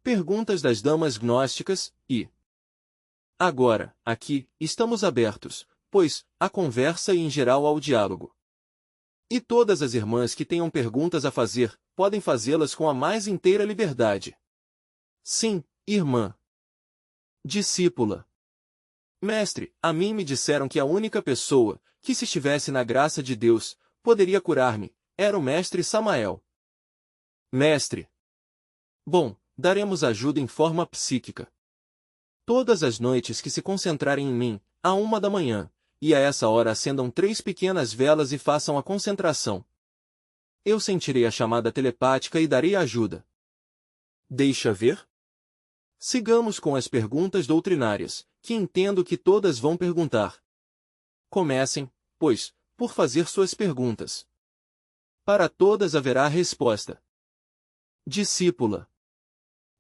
Perguntas das damas gnósticas e... Agora, aqui, estamos abertos, pois, à conversa e em geral ao diálogo. E todas as irmãs que tenham perguntas a fazer, podem fazê-las com a mais inteira liberdade. Sim, irmã. Discípula. Mestre, a mim me disseram que a única pessoa, que se estivesse na graça de Deus, poderia curar-me, era o mestre Samael. Mestre. Bom, daremos ajuda em forma psíquica. Todas as noites que se concentrarem em mim, à 1 da manhã, e a essa hora acendam 3 pequenas velas e façam a concentração. Eu sentirei a chamada telepática e darei ajuda. Deixa ver? Sigamos com as perguntas doutrinárias, que entendo que todas vão perguntar. Comecem, pois, por fazer suas perguntas. Para todas haverá resposta. Discípula.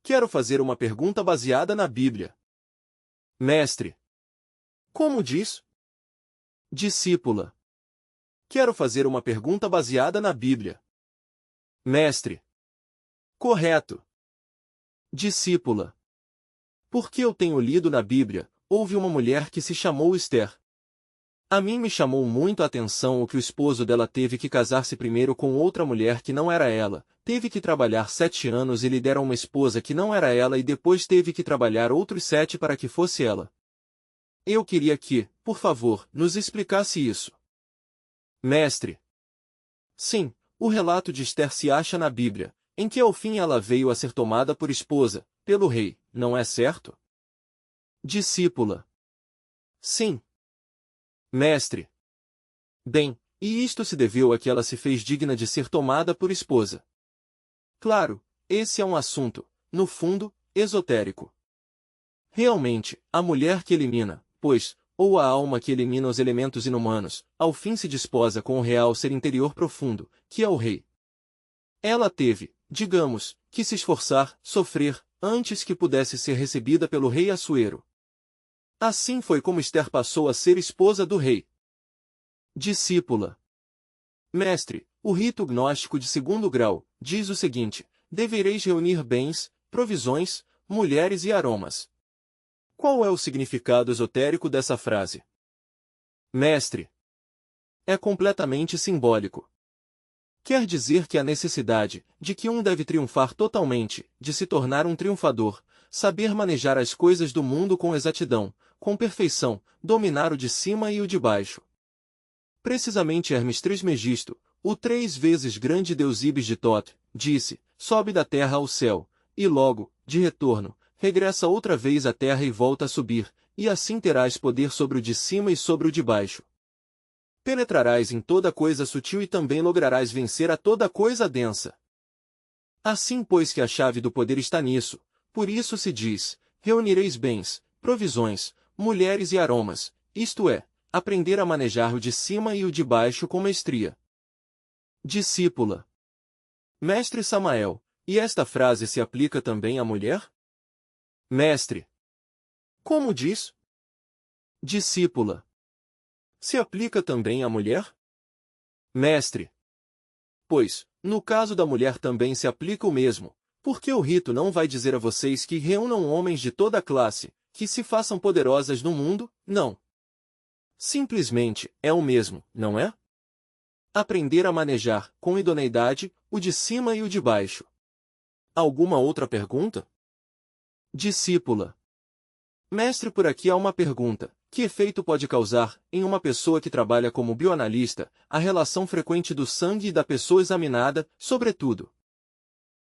Quero fazer uma pergunta baseada na Bíblia. Mestre. Como diz? Discípula. Quero fazer uma pergunta baseada na Bíblia. Mestre. Correto. Discípula. Porque eu tenho lido na Bíblia, houve uma mulher que se chamou Esther. A mim me chamou muito a atenção o que o esposo dela teve que casar-se primeiro com outra mulher que não era ela, teve que trabalhar 7 anos e lhe deram uma esposa que não era ela e depois teve que trabalhar outros 7 para que fosse ela. Eu queria que, por favor, nos explicasse isso. Mestre. Sim, o relato de Esther se acha na Bíblia, em que ao fim ela veio a ser tomada por esposa, pelo rei, não é certo? Discípula. Sim. Mestre. Bem, e isto se deveu a que ela se fez digna de ser tomada por esposa. Claro, esse é um assunto, no fundo, esotérico. Realmente, a mulher que elimina, pois, ou a alma que elimina os elementos inumanos, ao fim se desposa com o real ser interior profundo, que é o rei. Ela teve, digamos, que se esforçar, sofrer, antes que pudesse ser recebida pelo rei Assuero. Assim foi como Esther passou a ser esposa do rei. Discípula. Mestre, o rito gnóstico de 2º grau, diz o seguinte: devereis reunir bens, provisões, mulheres e aromas. Qual é o significado esotérico dessa frase? Mestre. É completamente simbólico. Quer dizer que a necessidade, de que um deve triunfar totalmente, de se tornar um triunfador, saber manejar as coisas do mundo com exatidão, com perfeição, dominar o de cima e o de baixo. Precisamente Hermes Trismegisto, o 3 vezes grande deus Ibis de Tot, disse, sobe da terra ao céu, e logo, de retorno, regressa outra vez à terra e volta a subir, e assim terás poder sobre o de cima e sobre o de baixo. Penetrarás em toda coisa sutil e também lograrás vencer a toda coisa densa. Assim pois que a chave do poder está nisso, por isso se diz, reunireis bens, provisões, mulheres e aromas, isto é, aprender a manejar o de cima e o de baixo com mestria. Discípula. Mestre Samael, e esta frase se aplica também à mulher? Mestre. Como diz? Discípula. Se aplica também à mulher? Mestre. Pois, no caso da mulher também se aplica o mesmo, porque o rito não vai dizer a vocês que reúnam homens de toda classe, que se façam poderosas no mundo, não. Simplesmente, é o mesmo, não é? Aprender a manejar, com idoneidade, o de cima e o de baixo. Alguma outra pergunta? Discípula. Mestre, por aqui há uma pergunta. Que efeito pode causar, em uma pessoa que trabalha como bioanalista, a relação frequente do sangue e da pessoa examinada, sobretudo?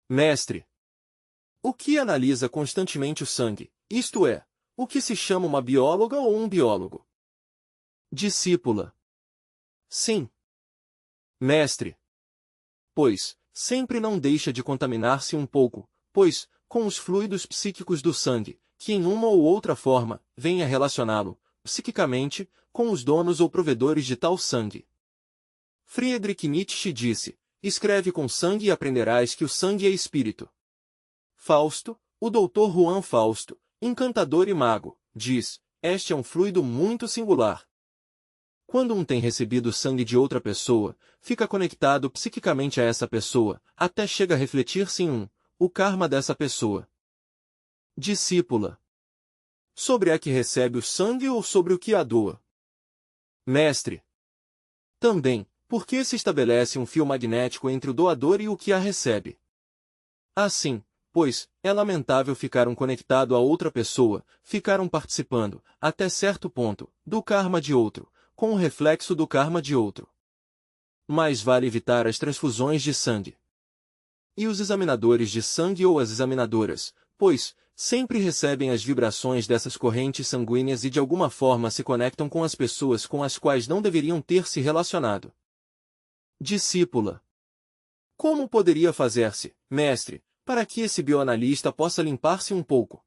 Mestre. O que analisa constantemente o sangue, isto é, o que se chama uma bióloga ou um biólogo? Discípula. Sim. Mestre. Pois, sempre não deixa de contaminar-se um pouco, pois, com os fluidos psíquicos do sangue, que em uma ou outra forma, vêm a relacioná-lo, psiquicamente, com os donos ou provedores de tal sangue. Friedrich Nietzsche disse, escreve com sangue e aprenderás que o sangue é espírito. Fausto, o doutor Juan Fausto, encantador e mago, diz, este é um fluido muito singular. Quando um tem recebido o sangue de outra pessoa, fica conectado psiquicamente a essa pessoa, até chega a refletir-se em o karma dessa pessoa. Discípula. Sobre a que recebe o sangue ou sobre o que a doa? Mestre. Também, porque se estabelece um fio magnético entre o doador e o que a recebe. Assim, pois, é lamentável ficar um conectado a outra pessoa, ficar um participando, até certo ponto, do karma de outro, com o reflexo do karma de outro. Mais vale evitar as transfusões de sangue. E os examinadores de sangue ou as examinadoras, pois, sempre recebem as vibrações dessas correntes sanguíneas e de alguma forma se conectam com as pessoas com as quais não deveriam ter se relacionado. Discípula. Como poderia fazer-se, mestre, para que esse bioanalista possa limpar-se um pouco?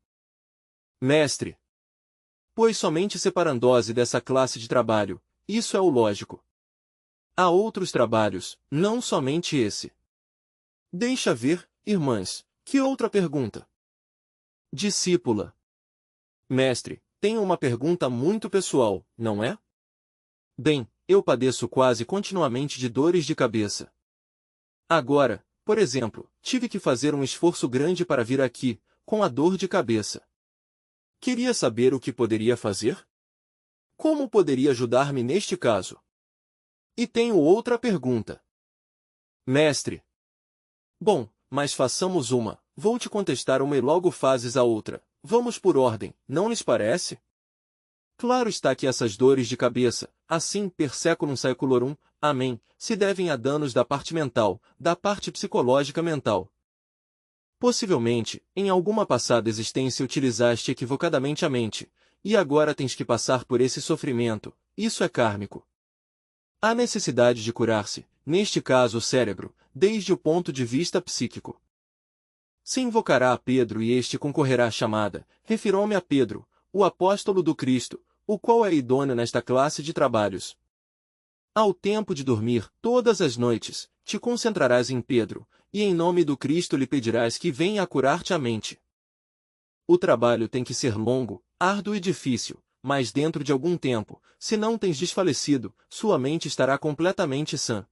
Mestre. Pois somente separando-se dessa classe de trabalho, isso é o lógico. Há outros trabalhos, não somente esse. Deixa ver, irmãs, que outra pergunta? Discípula. Mestre, tenho uma pergunta muito pessoal, não é? Bem, eu padeço quase continuamente de dores de cabeça. Agora, por exemplo, tive que fazer um esforço grande para vir aqui, com a dor de cabeça. Queria saber o que poderia fazer? Como poderia ajudar-me neste caso? E tenho outra pergunta. Mestre. Bom, mas façamos uma, vou te contestar uma e logo fazes a outra. Vamos por ordem, não lhes parece? Claro está que essas dores de cabeça, assim per seculum saeculorum, amém, se devem a danos da parte mental, da parte psicológica mental. Possivelmente, em alguma passada existência utilizaste equivocadamente a mente, e agora tens que passar por esse sofrimento, isso é kármico. Há necessidade de curar-se, neste caso o cérebro, desde o ponto de vista psíquico. Se invocará a Pedro e este concorrerá à chamada, refirou-me a Pedro, o apóstolo do Cristo, o qual é idôneo nesta classe de trabalhos. Ao tempo de dormir, todas as noites, te concentrarás em Pedro, e em nome do Cristo lhe pedirás que venha a curar-te a mente. O trabalho tem que ser longo, árduo e difícil, mas dentro de algum tempo, se não tens desfalecido, sua mente estará completamente sã.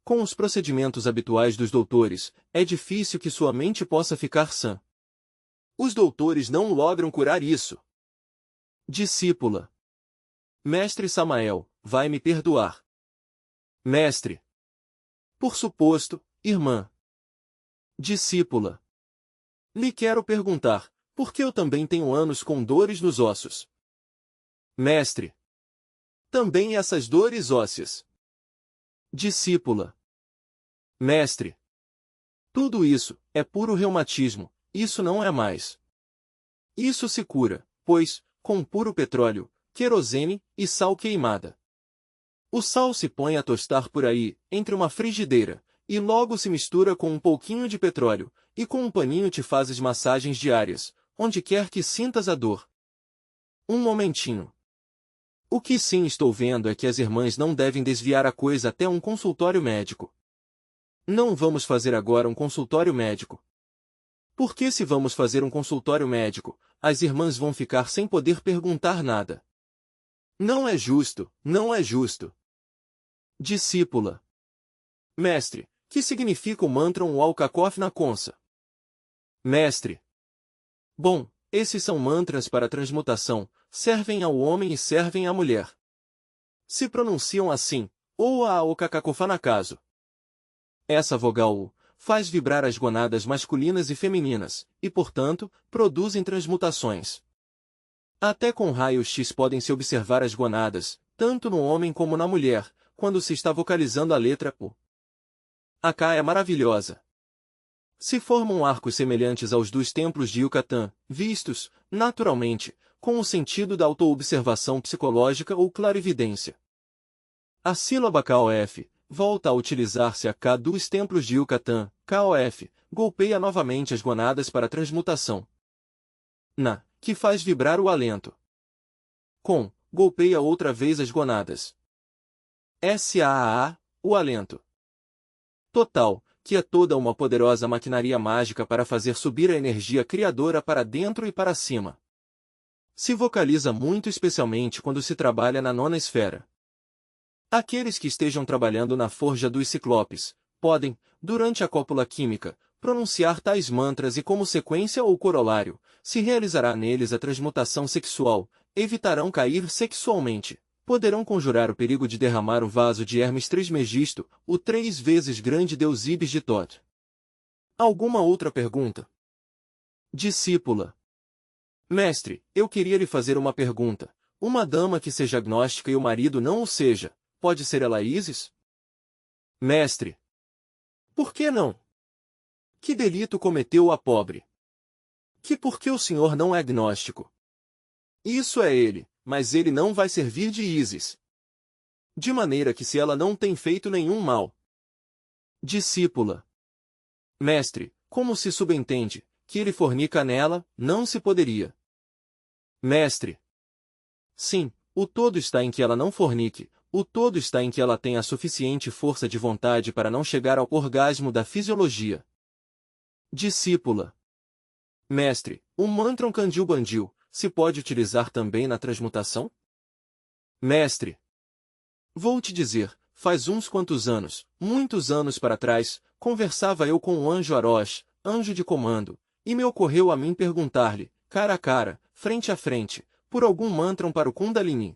Com os procedimentos habituais dos doutores, é difícil que sua mente possa ficar sã. Os doutores não logram curar isso. Discípula. Mestre Samael, vai me perdoar. Mestre. Por suposto, irmã. Discípula. Lhe quero perguntar, por que eu também tenho anos com dores nos ossos? Mestre. Também essas dores ósseas. Discípula. Mestre. Tudo isso é puro reumatismo, isso não é mais. Isso se cura, pois, com puro petróleo, querosene e sal queimada. O sal se põe a tostar por aí, entre uma frigideira, e logo se mistura com um pouquinho de petróleo, e com um paninho te fazes massagens diárias, onde quer que sintas a dor. Um momentinho. O que sim estou vendo é que as irmãs não devem desviar a coisa até um consultório médico. Não vamos fazer agora um consultório médico. Porque se vamos fazer um consultório médico, as irmãs vão ficar sem poder perguntar nada. Não é justo, não é justo. Discípula. Mestre, que significa o mantra Walkakoff na Consa? Mestre. Bom, esses são mantras para transmutação, servem ao homem e servem à mulher. Se pronunciam assim, ou a okakakofanakaso. Essa vogal U faz vibrar as gonadas masculinas e femininas, e portanto, produzem transmutações. Até com raios-x podem-se observar as gonadas, tanto no homem como na mulher, quando se está vocalizando a letra U. A K é maravilhosa. Se formam arcos semelhantes aos dos templos de Yucatán, vistos, naturalmente, com o sentido da autoobservação psicológica ou clarividência. A sílaba KOF volta a utilizar-se a K dos templos de Yucatán, KOF, golpeia novamente as gonadas para transmutação. Na, que faz vibrar o alento. Com, golpeia outra vez as gonadas. SAAA, o alento. Total, que é toda uma poderosa maquinaria mágica para fazer subir a energia criadora para dentro e para cima. Se vocaliza muito especialmente quando se trabalha na nona esfera. Aqueles que estejam trabalhando na forja dos ciclopes, podem, durante a cópula química, pronunciar tais mantras e como sequência ou corolário, se realizará neles a transmutação sexual, evitarão cair sexualmente, poderão conjurar o perigo de derramar o vaso de Hermes Trismegisto, o 3 vezes grande deus Ibis de Tot. Alguma outra pergunta? Discípula. Mestre, eu queria lhe fazer uma pergunta. Uma dama que seja agnóstica e o marido não o seja, pode ser ela Ísis? Mestre. Por que não? Que delito cometeu a pobre? Que por que o senhor não é agnóstico? Isso é ele, mas ele não vai servir de Ísis. De maneira que se ela não tem feito nenhum mal. Discípula. Mestre, como se subentende, que ele fornica nela, não se poderia. Mestre. Sim, o todo está em que ela não fornique, o todo está em que ela tenha suficiente força de vontade para não chegar ao orgasmo da fisiologia. Discípula. Mestre, o mantram Candil Bandil, se pode utilizar também na transmutação? Mestre. Vou te dizer, faz uns quantos anos, muitos anos para trás, conversava eu com o anjo Arosh, anjo de comando, e me ocorreu a mim perguntar-lhe, cara a cara, frente a frente, por algum mantram para o Kundalini.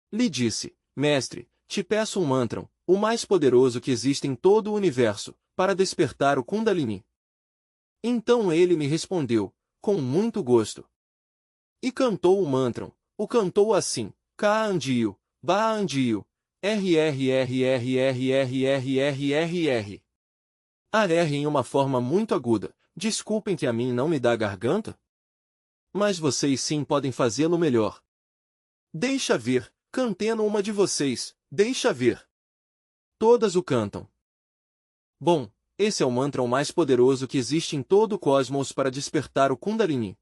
Lhe disse, mestre, te peço um mantram, o mais poderoso que existe em todo o universo, para despertar o Kundalini. Então ele me respondeu, com muito gosto. E cantou o mantram, o cantou assim, Ka-Andio, Ba-Andio, RRRRRRRRRR. A R em uma forma muito aguda, desculpem que a mim não me dá garganta? Mas vocês sim podem fazê-lo melhor. Deixa ver, canteno uma de vocês, deixa ver. Todas o cantam. Bom, esse é o mantra mais poderoso que existe em todo o cosmos para despertar o Kundalini.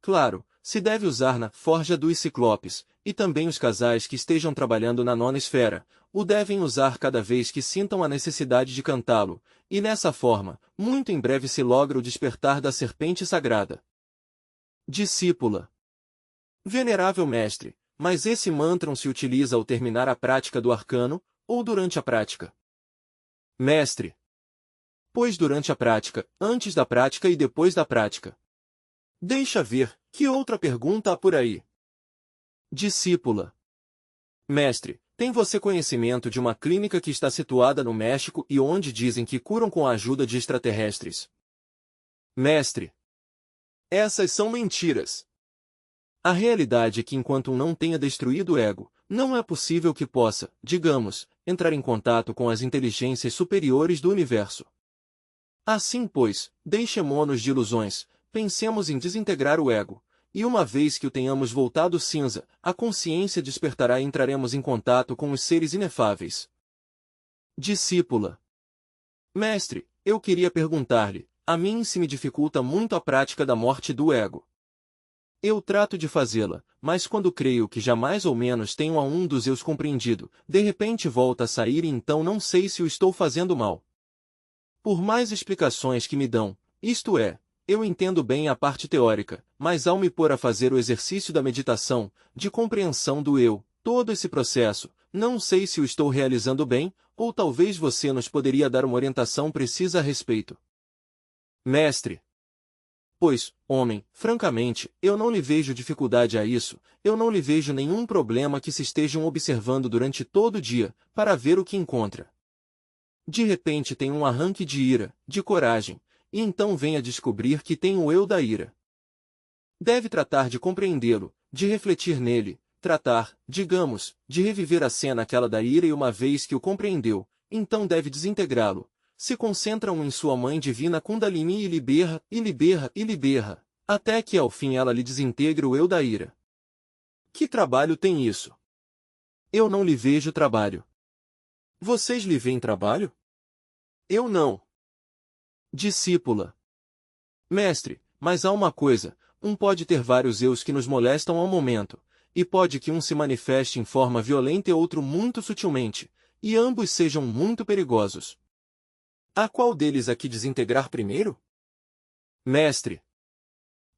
Claro, se deve usar na Forja dos Ciclopes, e também os casais que estejam trabalhando na nona esfera, o devem usar cada vez que sintam a necessidade de cantá-lo, e nessa forma, muito em breve se logra o despertar da serpente sagrada. Discípula. Venerável mestre, mas esse mantram se utiliza ao terminar a prática do arcano, ou durante a prática? Mestre. Pois durante a prática, antes da prática e depois da prática. Deixa ver, que outra pergunta há por aí? Discípula. Mestre, tem você conhecimento de uma clínica que está situada no México e onde dizem que curam com a ajuda de extraterrestres? Mestre. Essas são mentiras. A realidade é que enquanto não tenha destruído o ego, não é possível que possa, digamos, entrar em contato com as inteligências superiores do universo. Assim, pois, deixemo-nos de ilusões, pensemos em desintegrar o ego, e uma vez que o tenhamos voltado cinza, a consciência despertará e entraremos em contato com os seres inefáveis. Discípula. Mestre, eu queria perguntar-lhe, a mim se me dificulta muito a prática da morte do ego. Eu trato de fazê-la, mas quando creio que já mais ou menos tenho a um dos eus compreendido, de repente volta a sair e então não sei se o estou fazendo mal. Por mais explicações que me dão, isto é, eu entendo bem a parte teórica, mas ao me pôr a fazer o exercício da meditação, de compreensão do eu, todo esse processo, não sei se o estou realizando bem, ou talvez você nos poderia dar uma orientação precisa a respeito. Mestre. Pois, homem, francamente, eu não lhe vejo dificuldade a isso, eu não lhe vejo nenhum problema que se estejam observando durante todo o dia, para ver o que encontra. De repente tem um arranque de ira, de coragem, e então vem a descobrir que tem o eu da ira. Deve tratar de compreendê-lo, de refletir nele, tratar, digamos, de reviver a cena aquela da ira e uma vez que o compreendeu, então deve desintegrá-lo. Se concentra-o em sua mãe divina Kundalini e liberra, e liberra, e liberra, até que ao fim ela lhe desintegre o eu da ira. Que trabalho tem isso? Eu não lhe vejo trabalho. Vocês lhe veem trabalho? Eu não. Discípula. Mestre, mas há uma coisa, pode ter vários eus que nos molestam ao momento, e pode que um se manifeste em forma violenta e outro muito sutilmente, e ambos sejam muito perigosos. A qual deles aqui desintegrar primeiro? Mestre.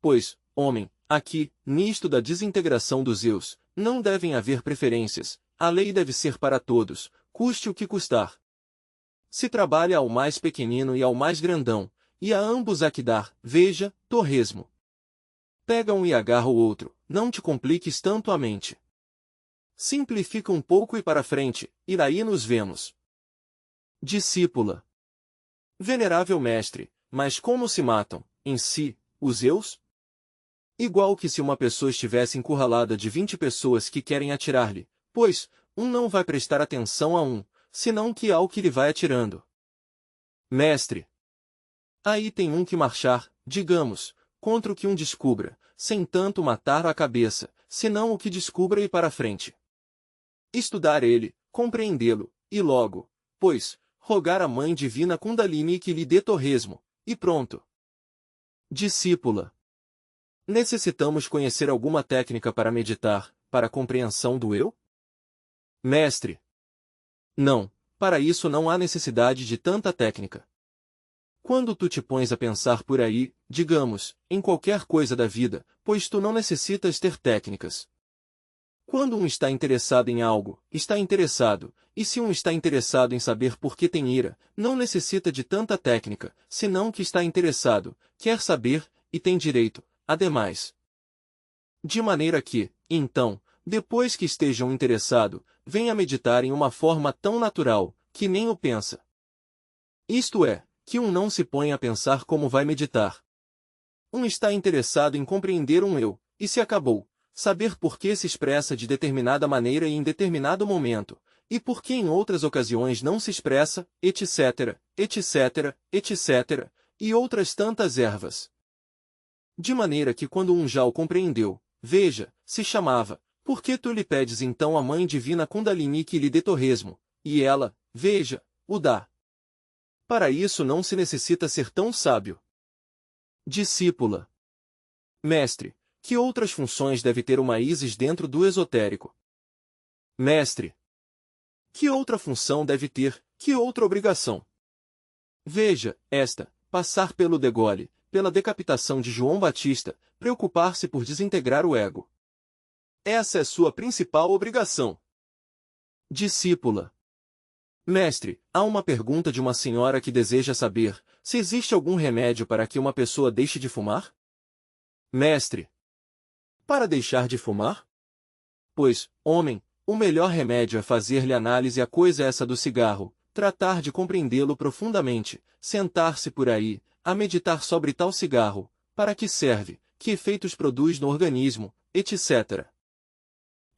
Pois, homem, aqui, nisto da desintegração dos eus, não devem haver preferências, a lei deve ser para todos, custe o que custar. se trabalha ao mais pequenino e ao mais grandão, e a ambos há que dar, veja, torresmo. Pega um e agarra o outro, não te compliques tanto a mente. Simplifica um pouco e para frente, e daí nos vemos. Discípula. Venerável mestre, mas como se matam, em si, os eus? Igual que se uma pessoa estivesse encurralada de 20 pessoas que querem atirar-lhe, pois, um não vai prestar atenção a um, senão que ao que lhe vai atirando. Mestre. Aí tem um que marchar, digamos, contra o que um descubra, sem tanto matar a cabeça, senão o que descubra e para frente. Estudar ele, compreendê-lo, e logo, pois, rogar a Mãe Divina Kundalini que lhe dê torresmo, e pronto. Discípula. Necessitamos conhecer alguma técnica para meditar, para a compreensão do eu? Mestre. Não, para isso não há necessidade de tanta técnica. Quando tu te pões a pensar por aí, digamos, em qualquer coisa da vida, pois tu não necessitas ter técnicas. Quando um está interessado em algo, está interessado, e se um está interessado em saber por que tem ira, não necessita de tanta técnica, senão que está interessado, quer saber, e tem direito, ademais. De maneira que, então, depois que esteja um interessado, venha meditar em uma forma tão natural, que nem o pensa. Isto é, que um não se põe a pensar como vai meditar. Um está interessado em compreender um eu, e se acabou, saber por que se expressa de determinada maneira e em determinado momento, e por que em outras ocasiões não se expressa, etc., etc., etc., e outras tantas ervas. De maneira que quando um já o compreendeu, veja, se chamava, por que tu lhe pedes então a Mãe Divina Kundalini que lhe dê torresmo, e ela, veja, o dá. Para isso não se necessita ser tão sábio. Discípula. Mestre, que outras funções deve ter uma ísis dentro do esotérico? Mestre. Que outra função deve ter, que outra obrigação? Veja, esta, passar pelo degole, pela decapitação de João Batista, preocupar-se por desintegrar o ego. Essa é sua principal obrigação. Discípula. Mestre, há uma pergunta de uma senhora que deseja saber se existe algum remédio para que uma pessoa deixe de fumar? Mestre. Para deixar de fumar? Pois, homem, o melhor remédio é fazer-lhe análise à coisa essa do cigarro, tratar de compreendê-lo profundamente, sentar-se por aí, a meditar sobre tal cigarro, para que serve, que efeitos produz no organismo, etc.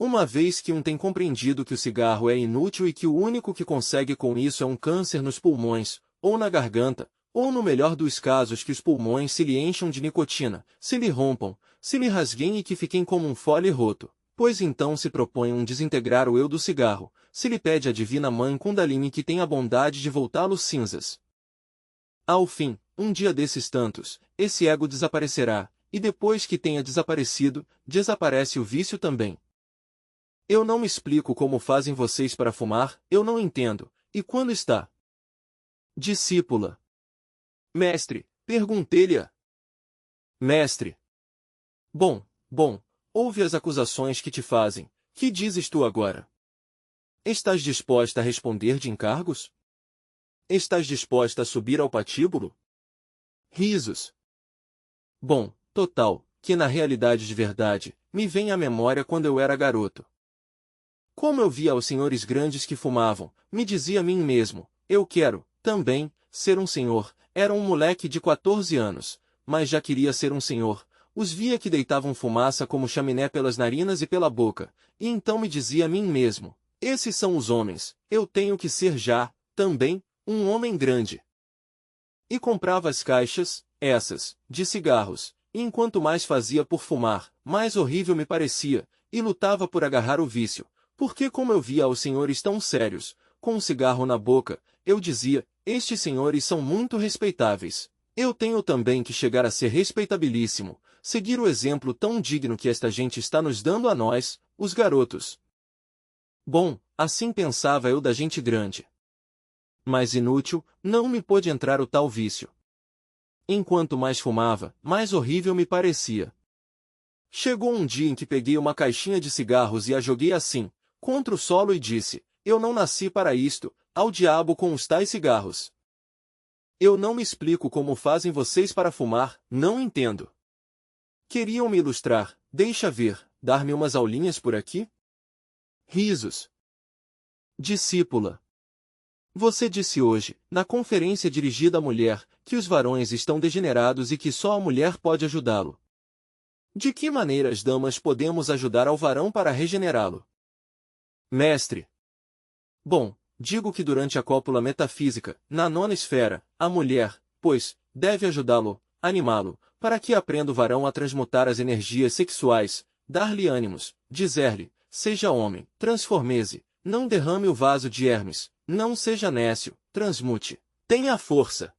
Uma vez que um tem compreendido que o cigarro é inútil e que o único que consegue com isso é um câncer nos pulmões, ou na garganta, ou no melhor dos casos que os pulmões se lhe encham de nicotina, se lhe rompam, se lhe rasguem e que fiquem como um fole roto, pois então se propõe um desintegrar o eu do cigarro, se lhe pede a Divina Mãe Kundalini que tenha a bondade de voltá-lo cinzas. Ao fim, um dia desses tantos, esse ego desaparecerá, e depois que tenha desaparecido, desaparece o vício também. Eu não me explico como fazem vocês para fumar, eu não entendo, e quando está? Discípula. Mestre, perguntei-lhe-a. Mestre. Bom, ouve as acusações que te fazem, que dizes tu agora? Estás disposta a responder de encargos? Estás disposta a subir ao patíbulo? Risos. Bom, total, que na realidade de verdade, me vem à memória quando eu era garoto. Como eu via os senhores grandes que fumavam, me dizia a mim mesmo, eu quero, também, ser um senhor. Era um moleque de 14 anos, mas já queria ser um senhor. Os via que deitavam fumaça como chaminé pelas narinas e pela boca, e então me dizia a mim mesmo, esses são os homens, eu tenho que ser já, também, um homem grande. E comprava as caixas, essas, de cigarros, e enquanto mais fazia por fumar, mais horrível me parecia, e lutava por agarrar o vício. Porque como eu via os senhores tão sérios, com um cigarro na boca, eu dizia, estes senhores são muito respeitáveis. Eu tenho também que chegar a ser respeitabilíssimo, seguir o exemplo tão digno que esta gente está nos dando a nós, os garotos. Bom, assim pensava eu da gente grande. Mas inútil, não me pôde entrar o tal vício. Enquanto mais fumava, mais horrível me parecia. Chegou um dia em que peguei uma caixinha de cigarros e a joguei assim, contra o solo e disse, eu não nasci para isto, ao diabo com os tais cigarros. Eu não me explico como fazem vocês para fumar, não entendo. Queriam me ilustrar, deixa ver, dar-me umas aulinhas por aqui? Risos. Discípula. Você disse hoje, na conferência dirigida à mulher, que os varões estão degenerados e que só a mulher pode ajudá-lo. De que maneira as damas podemos ajudar ao varão para regenerá-lo? Mestre. Bom, digo que durante a cópula metafísica, na nona esfera, a mulher, pois, deve ajudá-lo, animá-lo, para que aprenda o varão a transmutar as energias sexuais, dar-lhe ânimos, dizer-lhe, seja homem, transforme-se, não derrame o vaso de Hermes, não seja nécio, transmute, tenha força.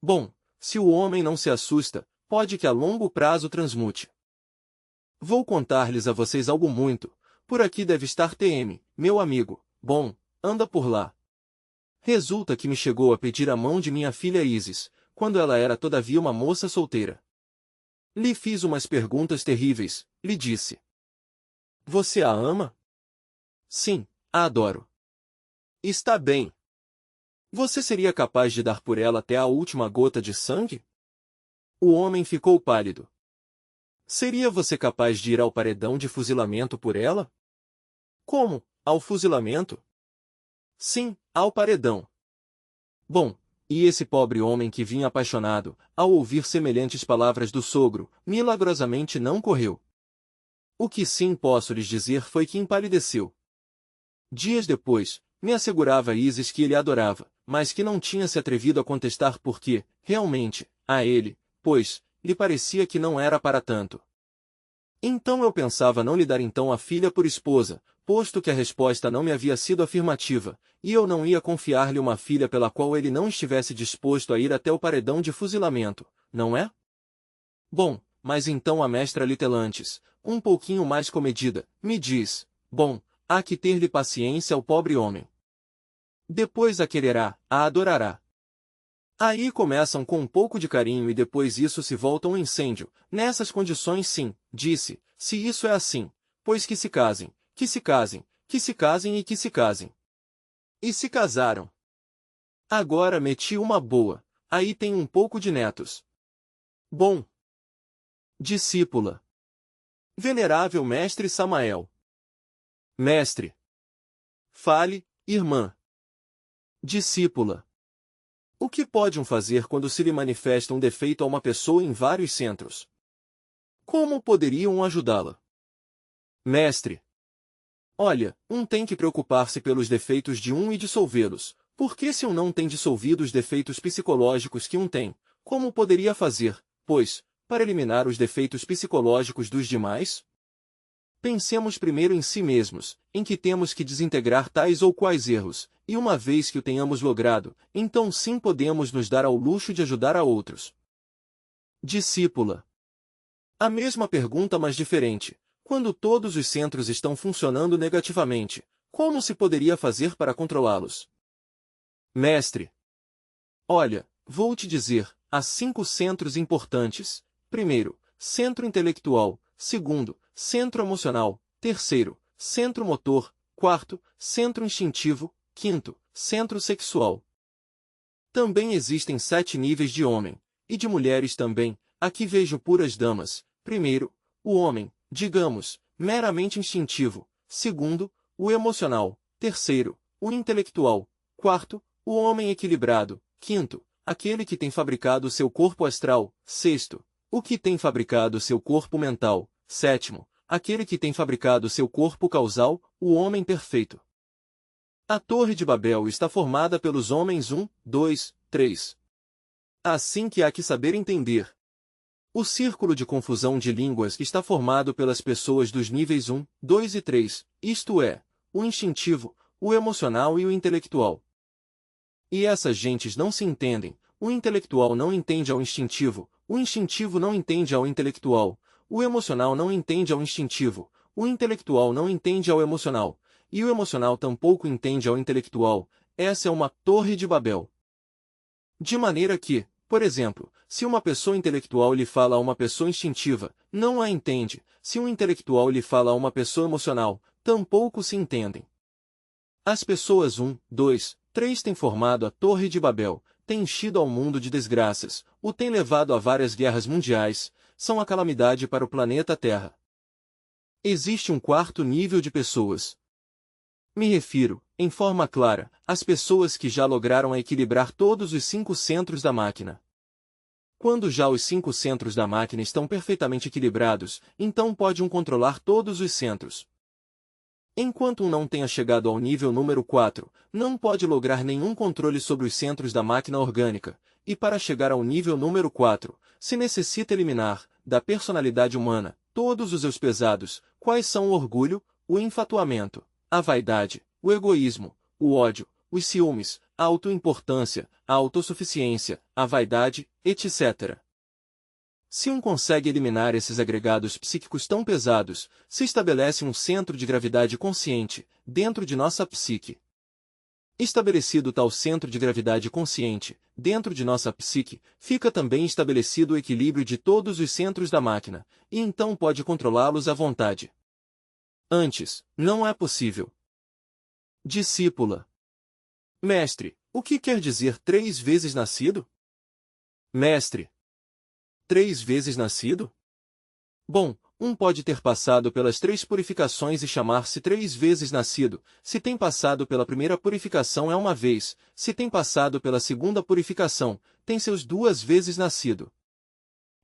Bom, se o homem não se assusta, pode que a longo prazo transmute. Vou contar-lhes a vocês algo muito, por aqui deve estar TM, meu amigo, bom, anda por lá. Resulta que me chegou a pedir a mão de minha filha Isis, quando ela era todavia uma moça solteira. Lhe fiz umas perguntas terríveis, lhe disse. Você a ama? Sim, a adoro. Está bem. Você seria capaz de dar por ela até a última gota de sangue? O homem ficou pálido. Seria você capaz de ir ao paredão de fuzilamento por ela? Como, ao fuzilamento? Sim, ao paredão. Bom, e esse pobre homem que vinha apaixonado, ao ouvir semelhantes palavras do sogro, milagrosamente não correu. O que sim posso lhes dizer foi que empalideceu. Dias depois, me assegurava Isis que ele adorava, mas que não tinha se atrevido a contestar porque, realmente, a ele, pois, lhe parecia que não era para tanto. Então eu pensava não lhe dar então a filha por esposa, posto que a resposta não me havia sido afirmativa, e eu não ia confiar-lhe uma filha pela qual ele não estivesse disposto a ir até o paredão de fuzilamento, não é? Bom, mas então a mestra Litelantes, um pouquinho mais comedida, me diz, bom, há que ter-lhe paciência ao pobre homem. Depois a quererá, a adorará. Aí começam com um pouco de carinho e depois isso se volta um incêndio. Nessas condições sim, disse, se isso é assim, pois que se casem, que se casem, que se casem e que se casem. E se casaram. Agora meti uma boa, aí tem um pouco de netos. Bom. Discípula. Venerável mestre Samael. Mestre. Fale, irmã. Discípula. O que pode um fazer quando se lhe manifesta um defeito a uma pessoa em vários centros? Como poderiam ajudá-la? Mestre. Olha, um tem que preocupar-se pelos defeitos de um e dissolvê-los, porque se um não tem dissolvido os defeitos psicológicos que um tem, como poderia fazer, pois, para eliminar os defeitos psicológicos dos demais? Pensemos primeiro em si mesmos, em que temos que desintegrar tais ou quais erros, e uma vez que o tenhamos logrado, então sim podemos nos dar ao luxo de ajudar a outros. Discípula. A mesma pergunta, mas diferente. Quando todos os centros estão funcionando negativamente, como se poderia fazer para controlá-los? Mestre. Olha, vou te dizer, há 5 centros importantes. Primeiro, centro intelectual. Segundo, centro emocional. Terceiro, centro motor. Quarto, centro instintivo. Quinto, centro sexual. Também existem 7 níveis de homem, e de mulheres também. Aqui vejo puras damas. Primeiro, o homem, digamos, meramente instintivo. Segundo, o emocional. Terceiro, o intelectual. Quarto, o homem equilibrado. Quinto, aquele que tem fabricado seu corpo astral. Sexto, o que tem fabricado seu corpo mental. Sétimo, aquele que tem fabricado seu corpo causal, o homem perfeito. A Torre de Babel está formada pelos homens 1, 2, 3. Assim que há que saber entender. O círculo de confusão de línguas está formado pelas pessoas dos níveis 1, 2 e 3, isto é, o instintivo, o emocional e o intelectual. E essas gentes não se entendem, o intelectual não entende ao instintivo, o instintivo não entende ao intelectual, o emocional não entende ao instintivo, o intelectual não entende ao emocional, e o emocional tampouco entende ao intelectual. Essa é uma Torre de Babel. De maneira que, por exemplo, se uma pessoa intelectual lhe fala a uma pessoa instintiva, não a entende, se um intelectual lhe fala a uma pessoa emocional, tampouco se entendem. As pessoas 1, 2, 3 têm formado a Torre de Babel, têm enchido ao mundo de desgraças, o têm levado a várias guerras mundiais, são a calamidade para o planeta Terra. Existe um quarto nível de pessoas. Me refiro, em forma clara, às pessoas que já lograram equilibrar todos os 5 centros da máquina. Quando já os 5 centros da máquina estão perfeitamente equilibrados, então pode um controlar todos os centros. Enquanto um não tenha chegado ao nível número 4, não pode lograr nenhum controle sobre os centros da máquina orgânica, e para chegar ao nível número 4, se necessita eliminar, da personalidade humana, todos os seus pesados, quais são o orgulho, o enfatuamento, a vaidade, o egoísmo, o ódio, os ciúmes, a autoimportância, a autossuficiência, a vaidade, etc. Se um consegue eliminar esses agregados psíquicos tão pesados, se estabelece um centro de gravidade consciente, dentro de nossa psique. Estabelecido tal centro de gravidade consciente, dentro de nossa psique, fica também estabelecido o equilíbrio de todos os centros da máquina, e então pode controlá-los à vontade. Antes, não é possível. Discípula. Mestre, o que quer dizer 3 vezes nascido? Mestre. 3 vezes nascido? Bom, um pode ter passado pelas 3 purificações e chamar-se 3 vezes nascido. Se tem passado pela primeira purificação é uma vez, se tem passado pela segunda purificação, tem seus 2 vezes nascido.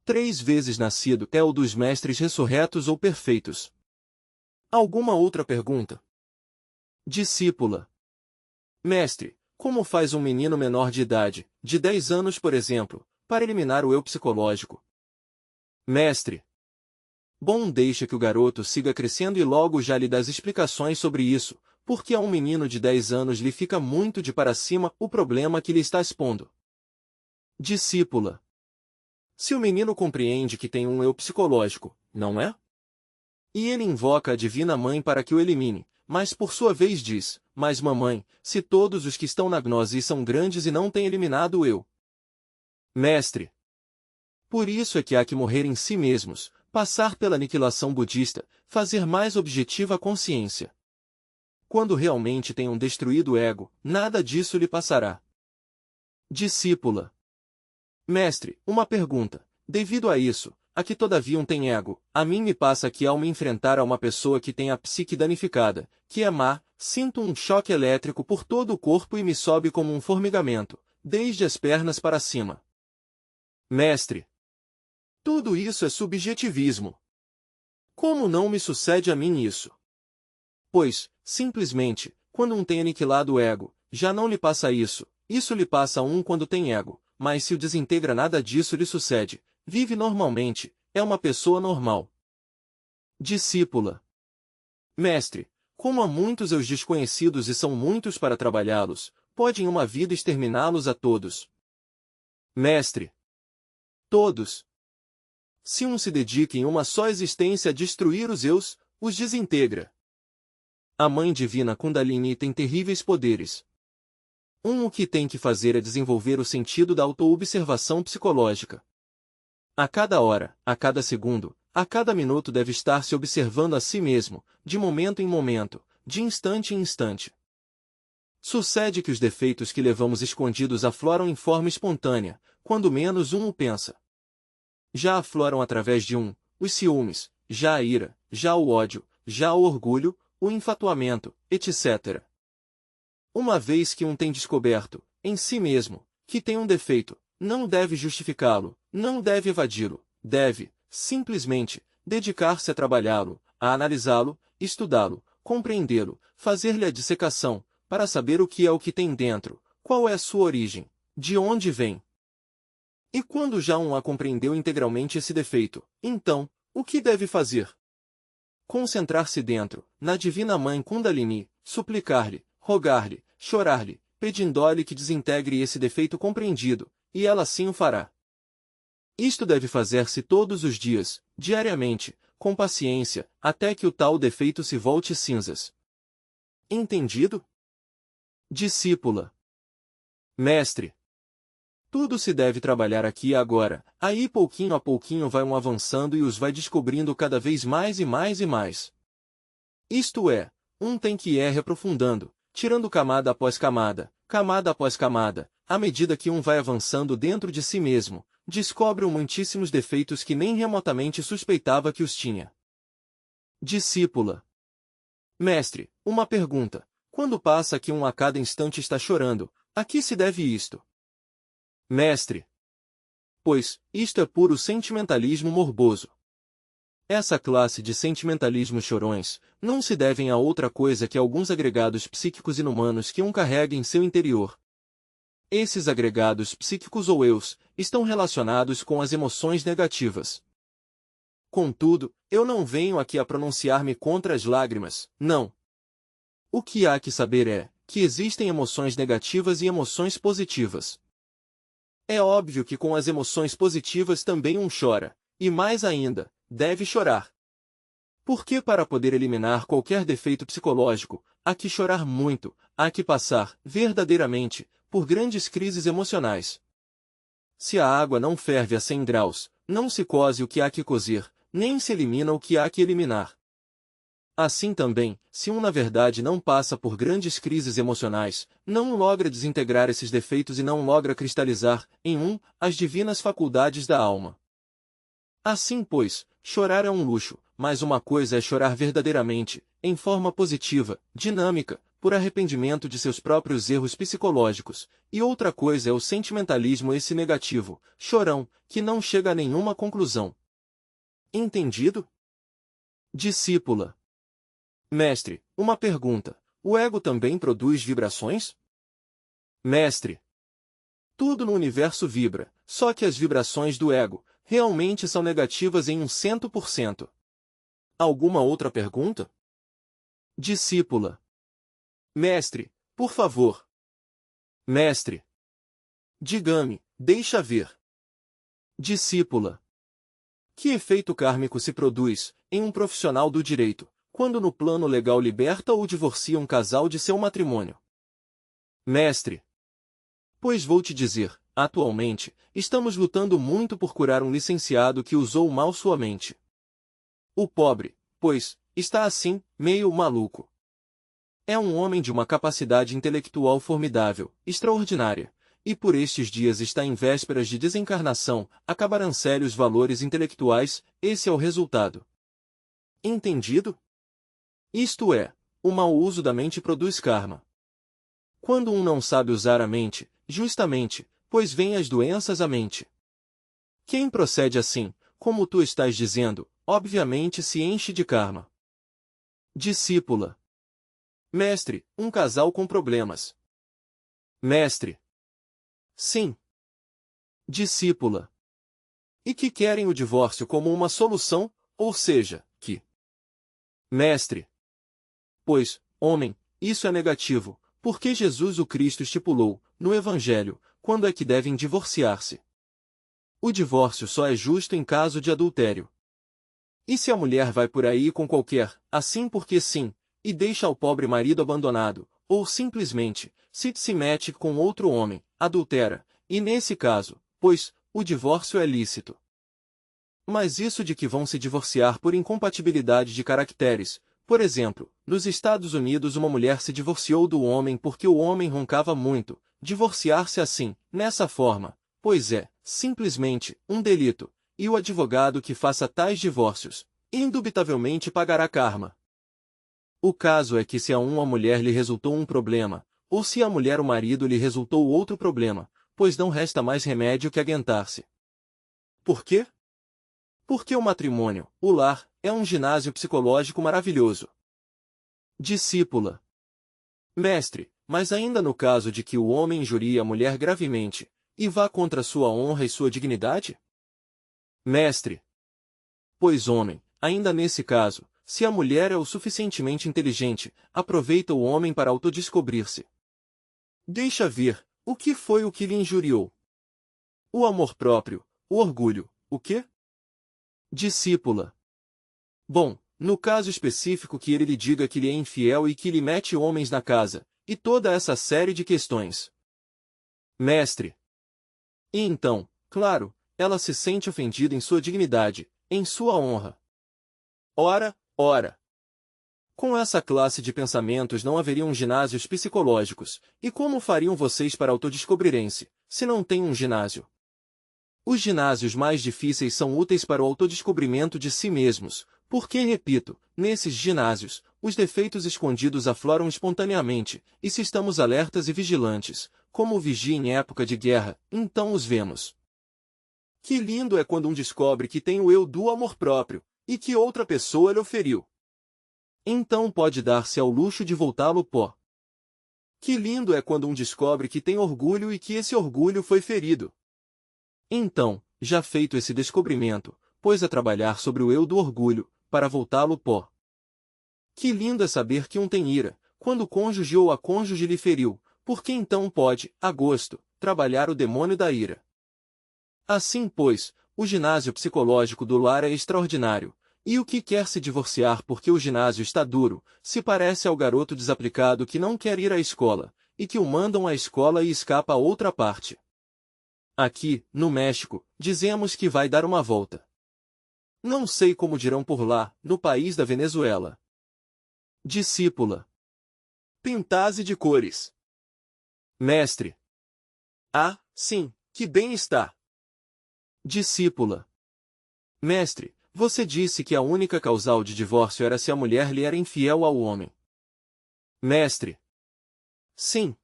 3 vezes nascido é o dos mestres ressurretos ou perfeitos. Alguma outra pergunta? Discípula. Mestre, como faz um menino menor de idade, de 10 anos por exemplo, para eliminar o eu psicológico? Mestre. Bom, deixa que o garoto siga crescendo e logo já lhe dá as explicações sobre isso, porque a um menino de 10 anos lhe fica muito de para cima o problema que lhe está expondo. Discípula. Se o menino compreende que tem um eu psicológico, não é? E ele invoca a Divina Mãe para que o elimine, mas por sua vez diz, mas mamãe, se todos os que estão na gnose são grandes e não têm eliminado o eu. Mestre. Por isso é que há que morrer em si mesmos, passar pela aniquilação budista, fazer mais objetiva a consciência. Quando realmente tenham destruído o ego, nada disso lhe passará. Discípula. Mestre, uma pergunta. Devido a isso, a que todavia um tem ego, a mim me passa que ao me enfrentar a uma pessoa que tem a psique danificada, que é má, sinto um choque elétrico por todo o corpo e me sobe como um formigamento, desde as pernas para cima. Mestre. Tudo isso é subjetivismo. Como não me sucede a mim isso? Pois, simplesmente, quando um tem aniquilado o ego, já não lhe passa isso, isso lhe passa a um quando tem ego, mas se o desintegra nada disso lhe sucede, vive normalmente, é uma pessoa normal. Discípula. Mestre, como há muitos eus desconhecidos e são muitos para trabalhá-los, pode em uma vida exterminá-los a todos? Mestre. Todos. Se um se dedica em uma só existência a destruir os eus, os desintegra. A Mãe Divina Kundalini tem terríveis poderes. O que tem que fazer é desenvolver o sentido da autoobservação psicológica. A cada hora, a cada segundo, a cada minuto deve estar se observando a si mesmo, de momento em momento, de instante em instante. Sucede que os defeitos que levamos escondidos afloram em forma espontânea, quando menos um o pensa. Já afloram através de os ciúmes, já a ira, já o ódio, já o orgulho, o enfatuamento, etc. Uma vez que um tem descoberto, em si mesmo, que tem um defeito, não deve justificá-lo, não deve evadi-lo, deve, simplesmente, dedicar-se a trabalhá-lo, a analisá-lo, estudá-lo, compreendê-lo, fazer-lhe a dissecação, para saber o que tem dentro, qual é a sua origem, de onde vem. E quando já a compreendeu integralmente esse defeito, então, o que deve fazer? Concentrar-se dentro, na Divina Mãe Kundalini, suplicar-lhe, rogar-lhe, chorar-lhe, pedindo-lhe que desintegre esse defeito compreendido, e ela assim o fará. Isto deve fazer-se todos os dias, diariamente, com paciência, até que o tal defeito se volte cinzas. Entendido? Discípula. Mestre. Tudo se deve trabalhar aqui e agora, aí pouquinho a pouquinho vai avançando e os vai descobrindo cada vez mais e mais e mais. Isto é, tem que ir aprofundando, tirando camada após camada, à medida que um vai avançando dentro de si mesmo, descobre muitíssimos defeitos que nem remotamente suspeitava que os tinha. Discípula. Mestre, uma pergunta. Quando passa que um a cada instante está chorando, a que se deve isto? Mestre. Pois, isto é puro sentimentalismo morboso. Essa classe de sentimentalismos chorões não se devem a outra coisa que alguns agregados psíquicos inumanos que um carrega em seu interior. Esses agregados psíquicos ou eus estão relacionados com as emoções negativas. Contudo, eu não venho aqui a pronunciar-me contra as lágrimas, não. O que há que saber é que existem emoções negativas e emoções positivas. É óbvio que com as emoções positivas também um chora, e mais ainda, deve chorar. Porque para poder eliminar qualquer defeito psicológico, há que chorar muito, há que passar, verdadeiramente, por grandes crises emocionais. Se a água não ferve a 100 graus, não se coze o que há que cozer, nem se elimina o que há que eliminar. Assim também, se na verdade não passa por grandes crises emocionais, não logra desintegrar esses defeitos e não logra cristalizar, em as divinas faculdades da alma. Assim pois, chorar é um luxo, mas uma coisa é chorar verdadeiramente, em forma positiva, dinâmica, por arrependimento de seus próprios erros psicológicos, e outra coisa é o sentimentalismo esse negativo, chorão, que não chega a nenhuma conclusão. Entendido? Discípula. Mestre, uma pergunta. O ego também produz vibrações? Mestre. Tudo no universo vibra, só que as vibrações do ego realmente são negativas em 100%. Alguma outra pergunta? Discípula. Mestre, por favor. Mestre. Diga-me, deixa ver. Discípula. Que efeito kármico se produz, em um profissional do direito, quando no plano legal liberta ou divorcia um casal de seu matrimônio? Mestre. Pois vou te dizer, atualmente, estamos lutando muito por curar um licenciado que usou mal sua mente. O pobre, pois, está assim, meio maluco. É um homem de uma capacidade intelectual formidável, extraordinária, e por estes dias está em vésperas de desencarnação, acabarão sérios valores intelectuais, esse é o resultado. Entendido? Isto é, o mau uso da mente produz karma. Quando um não sabe usar a mente, justamente, pois vêm as doenças à mente. Quem procede assim, como tu estás dizendo, obviamente se enche de karma. Discípula. Mestre, um casal com problemas. Mestre. Sim. Discípula. E que querem o divórcio como uma solução, ou seja, que... Mestre. Pois, homem, isso é negativo, porque Jesus o Cristo estipulou, no Evangelho, quando é que devem divorciar-se. O divórcio só é justo em caso de adultério. E se a mulher vai por aí com qualquer, assim porque sim, e deixa o pobre marido abandonado, ou simplesmente, se mete com outro homem, adultera, e nesse caso, pois, o divórcio é lícito. Mas isso de que vão se divorciar por incompatibilidade de caracteres, por exemplo, nos Estados Unidos uma mulher se divorciou do homem porque o homem roncava muito, divorciar-se assim, nessa forma, pois é, simplesmente, um delito, e o advogado que faça tais divórcios, indubitavelmente pagará karma. O caso é que se a uma mulher lhe resultou um problema, ou se a mulher o marido lhe resultou outro problema, pois não resta mais remédio que aguentar-se. Por quê? Porque o matrimônio, o lar, é um ginásio psicológico maravilhoso. Discípula. Mestre, mas ainda no caso de que o homem injurie a mulher gravemente, e vá contra sua honra e sua dignidade? Mestre. Pois homem, ainda nesse caso, se a mulher é o suficientemente inteligente, aproveita o homem para autodescobrir-se. Deixa ver, o que foi o que lhe injuriou? O amor próprio, o orgulho, o quê? Discípula. Bom, no caso específico que ele lhe diga que lhe é infiel e que lhe mete homens na casa, e toda essa série de questões. Mestre. E então, claro, ela se sente ofendida em sua dignidade, em sua honra. Ora, ora. Com essa classe de pensamentos não haveriam ginásios psicológicos, e como fariam vocês para autodescobrirem-se, se não têm um ginásio? Os ginásios mais difíceis são úteis para o autodescobrimento de si mesmos, porque, repito, nesses ginásios, os defeitos escondidos afloram espontaneamente, e se estamos alertas e vigilantes, como o vigia em época de guerra, então os vemos. Que lindo é quando um descobre que tem o eu do amor próprio, e que outra pessoa lhe oferiu. Então pode dar-se ao luxo de voltá-lo pó. Que lindo é quando um descobre que tem orgulho e que esse orgulho foi ferido. Então, já feito esse descobrimento, pôs a trabalhar sobre o eu do orgulho, para voltá-lo pó. Que lindo é saber que um tem ira, quando o cônjuge ou a cônjuge lhe feriu, porque então pode, a gosto, trabalhar o demônio da ira. Assim, pois, o ginásio psicológico do lar é extraordinário, e o que quer se divorciar porque o ginásio está duro, se parece ao garoto desaplicado que não quer ir à escola, e que o mandam à escola e escapa a outra parte. Aqui, no México, dizemos que vai dar uma volta. Não sei como dirão por lá, no país da Venezuela. Discípula. Pintase de cores. Mestre. Ah, sim, que bem está. Discípula. Mestre, você disse que a única causal de divórcio era se a mulher lhe era infiel ao homem. Mestre. Sim.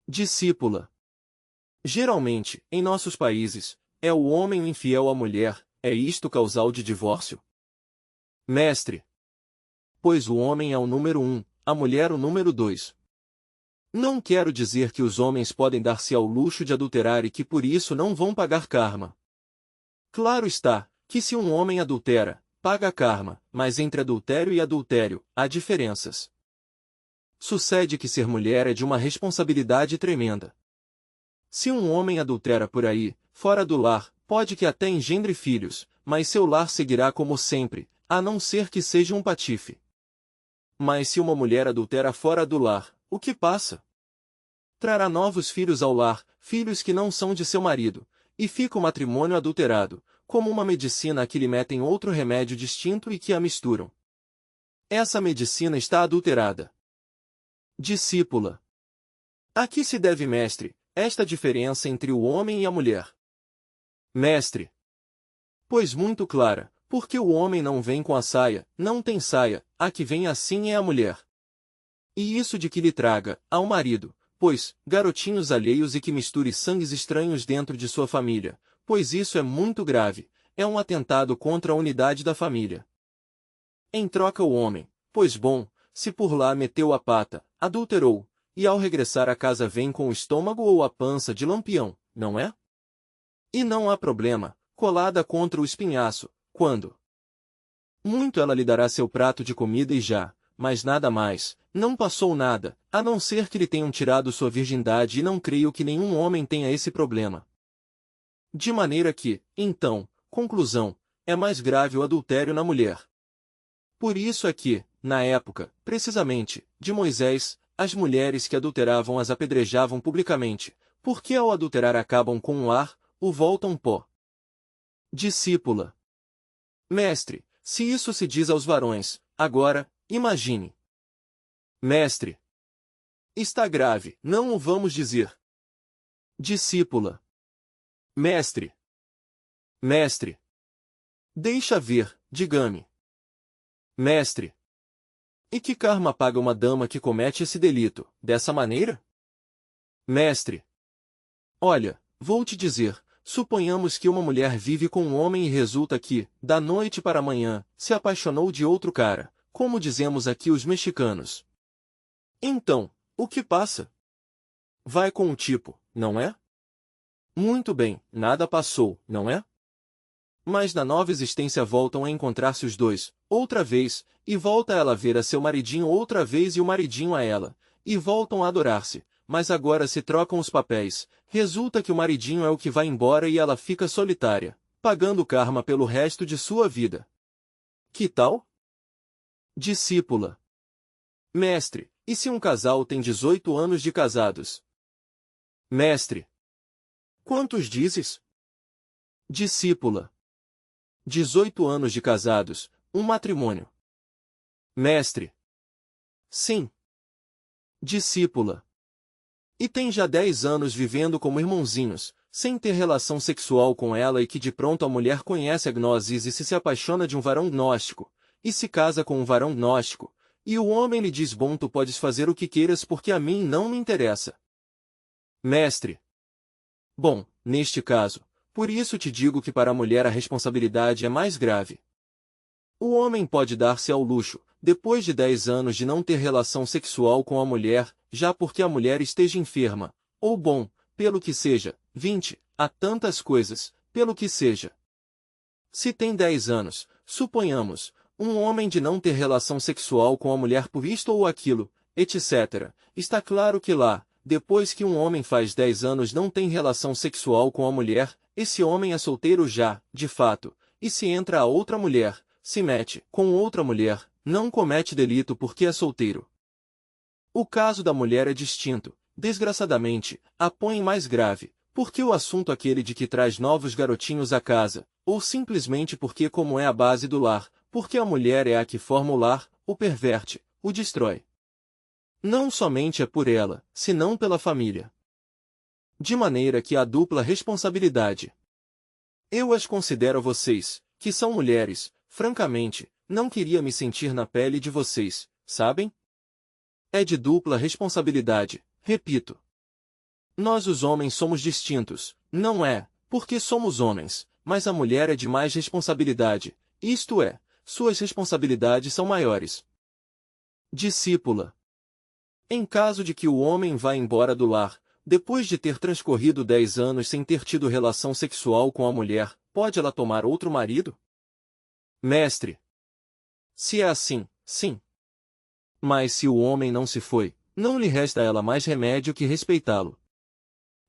Discípula. Geralmente, em nossos países, é o homem o infiel à mulher, é isto causal de divórcio? Mestre. Pois o homem é o número 1, a mulher o número 2. Não quero dizer que os homens podem dar-se ao luxo de adulterar e que por isso não vão pagar karma. Claro está, que se um homem adultera, paga karma, mas entre adultério e adultério, há diferenças. Sucede que ser mulher é de uma responsabilidade tremenda. Se um homem adultera por aí, fora do lar, pode que até engendre filhos, mas seu lar seguirá como sempre, a não ser que seja um patife. Mas se uma mulher adultera fora do lar, o que passa? Trará novos filhos ao lar, filhos que não são de seu marido, e fica o matrimônio adulterado, como uma medicina a que lhe metem outro remédio distinto e que a misturam. Essa medicina está adulterada. Discípula. A que se deve, mestre, esta diferença entre o homem e a mulher? Mestre. Pois muito clara, porque o homem não vem com a saia, não tem saia, a que vem assim é a mulher. E isso de que lhe traga, ao marido, pois, garotinhos alheios e que misture sangues estranhos dentro de sua família, pois isso é muito grave, é um atentado contra a unidade da família. Em troca o homem, pois bom, se por lá meteu a pata, adulterou, e ao regressar à casa vem com o estômago ou a pança de lampião, não é? E não há problema, colada contra o espinhaço, quando muito ela lhe dará seu prato de comida e já, mas nada mais, não passou nada, a não ser que lhe tenham tirado sua virgindade e não creio que nenhum homem tenha esse problema. De maneira que, então, conclusão, é mais grave o adultério na mulher. Por isso é que, na época, precisamente, de Moisés, as mulheres que adulteravam as apedrejavam publicamente, porque ao adulterar acabam com o ar, o voltam pó. Discípula. Mestre, se isso se diz aos varões, agora, imagine. Mestre. Está grave, não o vamos dizer. Discípula. Mestre. Mestre. Deixa ver, diga-me. Mestre. E que karma paga uma dama que comete esse delito, dessa maneira? Mestre. Olha, vou te dizer, suponhamos que uma mulher vive com um homem e resulta que, da noite para a manhã, se apaixonou de outro cara, como dizemos aqui os mexicanos. Então, o que passa? Vai com o tipo, não é? Muito bem, nada passou, não é? Mas na nova existência voltam a encontrar-se os dois, outra vez, e volta ela a ver a seu maridinho outra vez e o maridinho a ela, e voltam a adorar-se, mas agora se trocam os papéis, resulta que o maridinho é o que vai embora e ela fica solitária, pagando karma pelo resto de sua vida. Que tal? Discípula. Mestre, e se um casal tem 18 anos de casados? Mestre. Quantos dizes? Discípula. 18 anos de casados, um matrimônio. Mestre. Sim. Discípula. E tem já 10 anos vivendo como irmãozinhos, sem ter relação sexual com ela e que de pronto a mulher conhece a gnosis e se apaixona de um varão gnóstico, e se casa com um varão gnóstico, e o homem lhe diz: bom, tu podes fazer o que queiras porque a mim não me interessa. Mestre. Bom, neste caso, por isso te digo que para a mulher a responsabilidade é mais grave. O homem pode dar-se ao luxo, depois de 10 anos de não ter relação sexual com a mulher, já porque a mulher esteja enferma, ou bom, pelo que seja, 20, há tantas coisas, pelo que seja. Se tem 10 anos, suponhamos, um homem de não ter relação sexual com a mulher por isto ou aquilo, etc., está claro que lá, depois que um homem faz 10 anos não tem relação sexual com a mulher, esse homem é solteiro já, de fato, e se entra a outra mulher, se mete com outra mulher, não comete delito porque é solteiro. O caso da mulher é distinto, desgraçadamente, a põe mais grave, porque o assunto aquele de que traz novos garotinhos à casa, ou simplesmente porque como é a base do lar, porque a mulher é a que forma o lar, o perverte, o destrói. Não somente é por ela, senão pela família. De maneira que há dupla responsabilidade. Eu as considero vocês, que são mulheres, francamente, não queria me sentir na pele de vocês, sabem? É de dupla responsabilidade, repito. Nós os homens somos distintos, não é, porque somos homens, mas a mulher é de mais responsabilidade, isto é, suas responsabilidades são maiores. Discípula. Em caso de que o homem vá embora do lar, depois de ter transcorrido 10 anos sem ter tido relação sexual com a mulher, pode ela tomar outro marido? Mestre. Se é assim, sim. Mas se o homem não se foi, não lhe resta a ela mais remédio que respeitá-lo.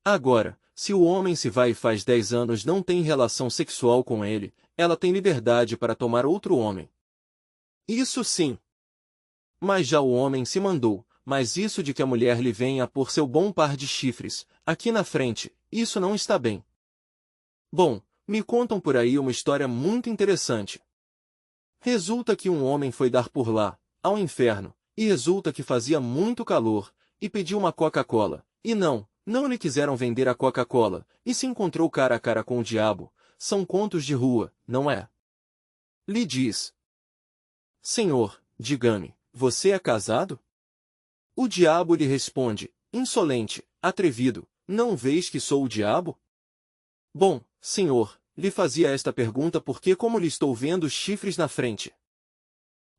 Agora, se o homem se vai e faz 10 anos não tem relação sexual com ele, ela tem liberdade para tomar outro homem. Isso sim. Mas já o homem se mandou, mas isso de que a mulher lhe venha por seu bom par de chifres, aqui na frente, isso não está bem. Bom, me contam por aí uma história muito interessante. Resulta que um homem foi dar por lá, ao inferno, e resulta que fazia muito calor, e pediu uma Coca-Cola, e não lhe quiseram vender a Coca-Cola, e se encontrou cara a cara com o diabo. São contos de rua, não é? Lhe diz: Senhor, diga-me, você é casado? O diabo lhe responde: insolente, atrevido, não vês que sou o diabo? Bom, senhor, lhe fazia esta pergunta porque como lhe estou vendo os chifres na frente.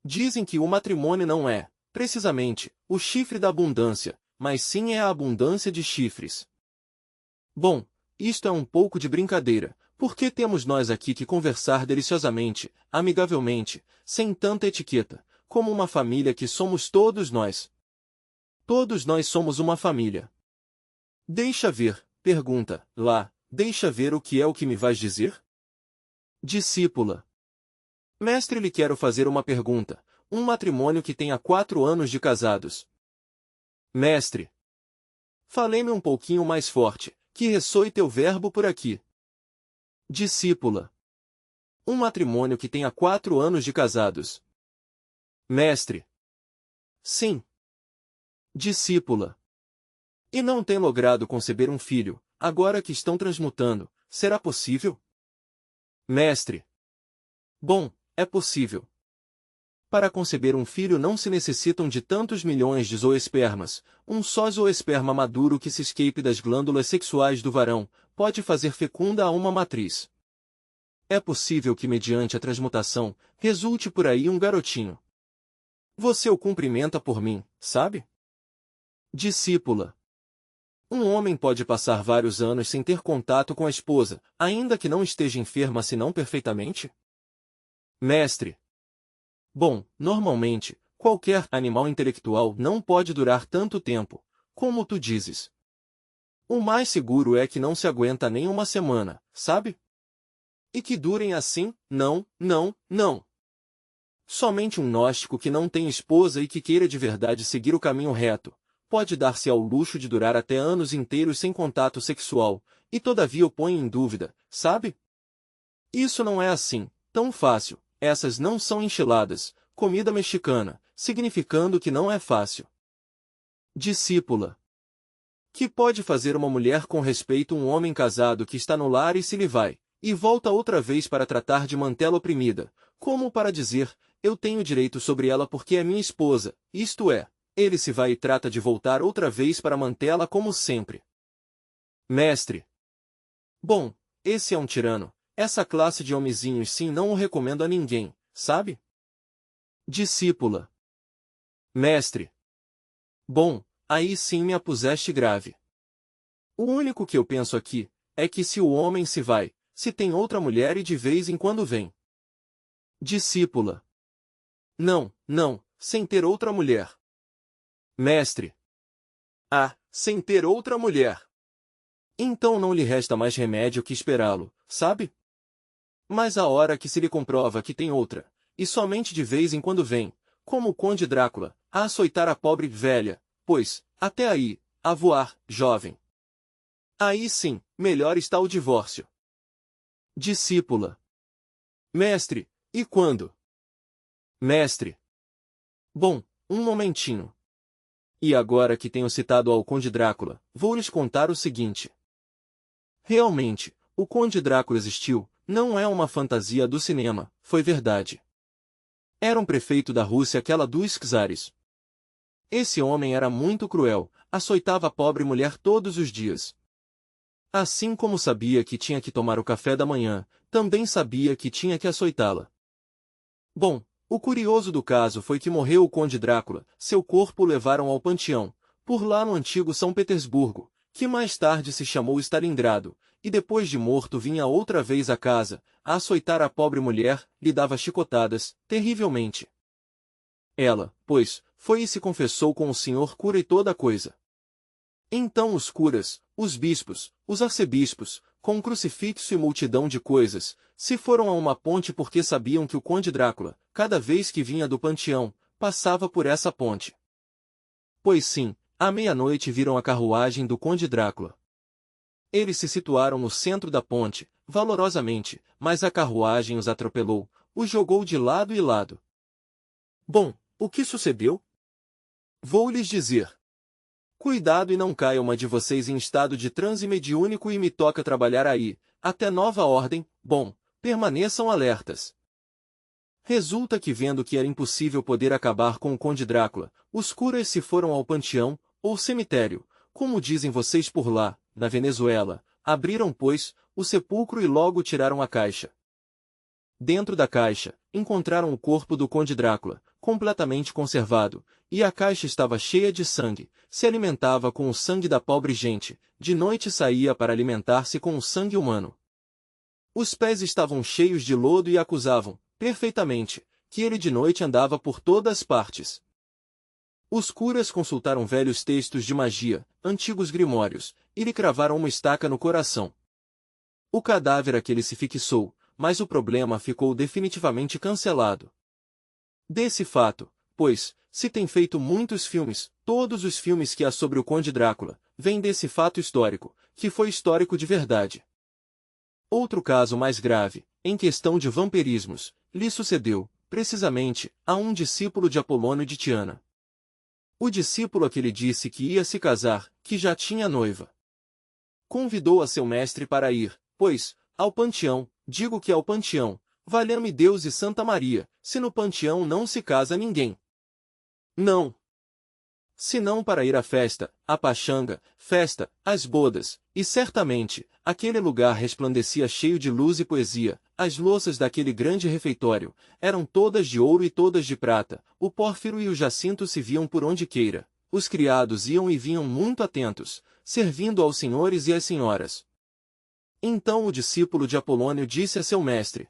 Dizem que o matrimônio não é, precisamente, o chifre da abundância, mas sim é a abundância de chifres. Bom, isto é um pouco de brincadeira, porque temos nós aqui que conversar deliciosamente, amigavelmente, sem tanta etiqueta, como uma família que somos todos nós. Todos nós somos uma família. Deixa ver, pergunta, lá, deixa ver o que me vais dizer? Discípula. Mestre, lhe quero fazer uma pergunta. Um matrimônio que tenha 4 anos de casados. Mestre. Falei-me um pouquinho mais forte, que ressoe teu verbo por aqui. Discípula. Um matrimônio que tenha 4 anos de casados. Mestre. Sim. Discípula. E não tem logrado conceber um filho, agora que estão transmutando, será possível? Mestre. Bom, é possível. Para conceber um filho não se necessitam de tantos milhões de zoospermas, um só zoosperma maduro que se escape das glândulas sexuais do varão, pode fazer fecunda a uma matriz. É possível que mediante a transmutação, resulte por aí um garotinho. Você o cumprimenta por mim, sabe? Discípula. Um homem pode passar vários anos sem ter contato com a esposa, ainda que não esteja enferma senão perfeitamente? Mestre. Bom, normalmente, qualquer animal intelectual não pode durar tanto tempo, como tu dizes. O mais seguro é que não se aguenta nem uma semana, sabe? E que durem assim, não. Somente um gnóstico que não tem esposa e que queira de verdade seguir o caminho reto, pode dar-se ao luxo de durar até anos inteiros sem contato sexual, e todavia o põe em dúvida, sabe? Isso não é assim, tão fácil, essas não são enchiladas, comida mexicana, significando que não é fácil. Discípula. Que pode fazer uma mulher com respeito um homem casado que está no lar e se lhe vai, e volta outra vez para tratar de mantê-la oprimida, como para dizer, eu tenho direito sobre ela porque é minha esposa, isto é, ele se vai e trata de voltar outra vez para mantê-la como sempre. Mestre. Bom, esse é um tirano, essa classe de homenzinhos sim não o recomendo a ninguém, sabe? Discípula. Mestre. Bom, aí sim me a puseste grave. O único que eu penso aqui, é que se o homem se vai, se tem outra mulher e de vez em quando vem. Discípula. Não, não, sem ter outra mulher. Mestre. Ah, sem ter outra mulher. Então não lhe resta mais remédio que esperá-lo, sabe? Mas a hora que se lhe comprova que tem outra, e somente de vez em quando vem, como o conde Drácula, a açoitar a pobre velha, pois, até aí, a voar, jovem. Aí sim, melhor está o divórcio. Discípula. Mestre, e quando? Mestre. Bom, um momentinho. E agora que tenho citado ao conde Drácula, vou-lhes contar o seguinte. Realmente, o conde Drácula existiu, não é uma fantasia do cinema, foi verdade. Era um prefeito da Rússia aquela dos czares. Esse homem era muito cruel, açoitava a pobre mulher todos os dias. Assim como sabia que tinha que tomar o café da manhã, também sabia que tinha que açoitá-la. Bom, o curioso do caso foi que morreu o conde Drácula, seu corpo o levaram ao panteão, por lá no antigo São Petersburgo, que mais tarde se chamou Stalingrado, e depois de morto vinha outra vez à casa, a açoitar a pobre mulher, lhe dava chicotadas, terrivelmente. Ela, pois, foi e se confessou com o senhor cura e toda a coisa. Então os curas, os bispos, os arcebispos, com um crucifixo e multidão de coisas, se foram a uma ponte porque sabiam que o conde Drácula, cada vez que vinha do panteão, passava por essa ponte. Pois sim, à meia-noite viram a carruagem do conde Drácula. Eles se situaram no centro da ponte, valorosamente, mas a carruagem os atropelou, os jogou de lado e lado. Bom, o que sucedeu? Vou lhes dizer. Cuidado e não caia uma de vocês em estado de transe mediúnico e me toca trabalhar aí, até nova ordem, bom, permaneçam alertas. Resulta que vendo que era impossível poder acabar com o conde Drácula, os curas se foram ao panteão, ou cemitério, como dizem vocês por lá, na Venezuela, abriram, pois, o sepulcro e logo tiraram a caixa. Dentro da caixa, encontraram o corpo do conde Drácula, completamente conservado, e a caixa estava cheia de sangue, se alimentava com o sangue da pobre gente, de noite saía para alimentar-se com o sangue humano. Os pés estavam cheios de lodo e acusavam, perfeitamente, que ele de noite andava por todas as partes. Os curas consultaram velhos textos de magia, antigos grimórios, e lhe cravaram uma estaca no coração. O cadáver a que ele se fixou, mas o problema ficou definitivamente cancelado. Desse fato, pois, se tem feito muitos filmes, todos os filmes que há sobre o conde Drácula, vêm desse fato histórico, que foi histórico de verdade. Outro caso mais grave, em questão de vampirismos, lhe sucedeu, precisamente, a um discípulo de Apolônio de Tiana. O discípulo a que lhe disse que ia se casar, que já tinha noiva. Convidou a seu mestre para ir, pois, ao panteão, digo que ao panteão, valha-me Deus e Santa Maria, se no panteão não se casa ninguém. Não. Senão para ir à festa, à pachanga, festa, às bodas, e certamente, aquele lugar resplandecia cheio de luz e poesia, as louças daquele grande refeitório, eram todas de ouro e todas de prata, o pórfiro e o jacinto se viam por onde queira, os criados iam e vinham muito atentos, servindo aos senhores e às senhoras. Então o discípulo de Apolônio disse a seu mestre: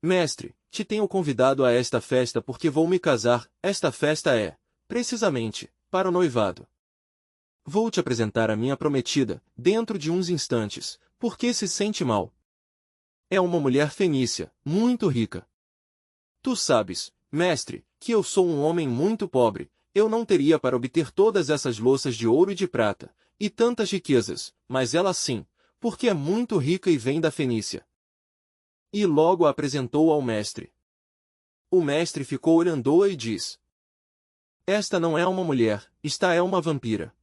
Mestre, te tenho convidado a esta festa porque vou me casar, esta festa é, precisamente, para o noivado. Vou te apresentar a minha prometida, dentro de uns instantes, porque se sente mal. É uma mulher fenícia, muito rica. Tu sabes, mestre, que eu sou um homem muito pobre, eu não teria para obter todas essas louças de ouro e de prata, e tantas riquezas, mas ela sim, porque é muito rica e vem da Fenícia. E logo a apresentou ao mestre. O mestre ficou olhando-a e diz: Esta não é uma mulher, esta é uma vampira.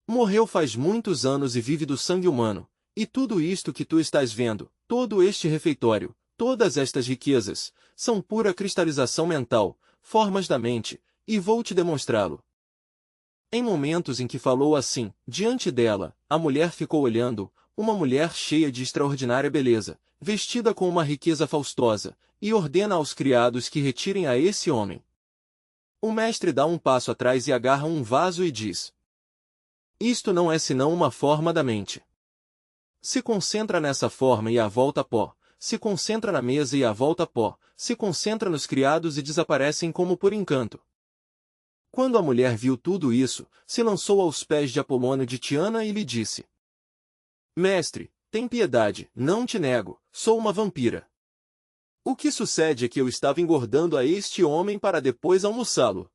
Morreu faz muitos anos e vive do sangue humano, e tudo isto que tu estás vendo, todo este refeitório, todas estas riquezas, são pura cristalização mental, formas da mente, e vou te demonstrá-lo. Em momentos em que falou assim, diante dela, a mulher ficou olhando, uma mulher cheia de extraordinária beleza, vestida com uma riqueza faustosa, e ordena aos criados que retirem a esse homem. O mestre dá um passo atrás e agarra um vaso e diz: Isto não é senão uma forma da mente. Se concentra nessa forma e a volta pó, se concentra na mesa e a volta pó, se concentra nos criados e desaparecem como por encanto. Quando a mulher viu tudo isso, se lançou aos pés de Apolônio de Tiana e lhe disse: Mestre, tem piedade, não te nego, sou uma vampira. O que sucede é que eu estava engordando a este homem para depois almoçá-lo.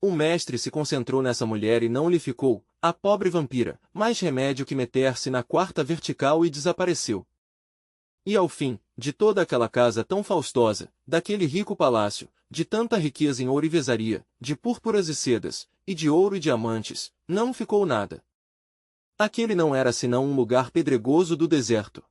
O mestre se concentrou nessa mulher e não lhe ficou, a pobre vampira, mais remédio que meter-se na quarta vertical e desapareceu. E ao fim, de toda aquela casa tão faustosa, daquele rico palácio, de tanta riqueza em ourivesaria, de púrpuras e sedas, e de ouro e diamantes, não ficou nada. Aquele não era senão um lugar pedregoso do deserto.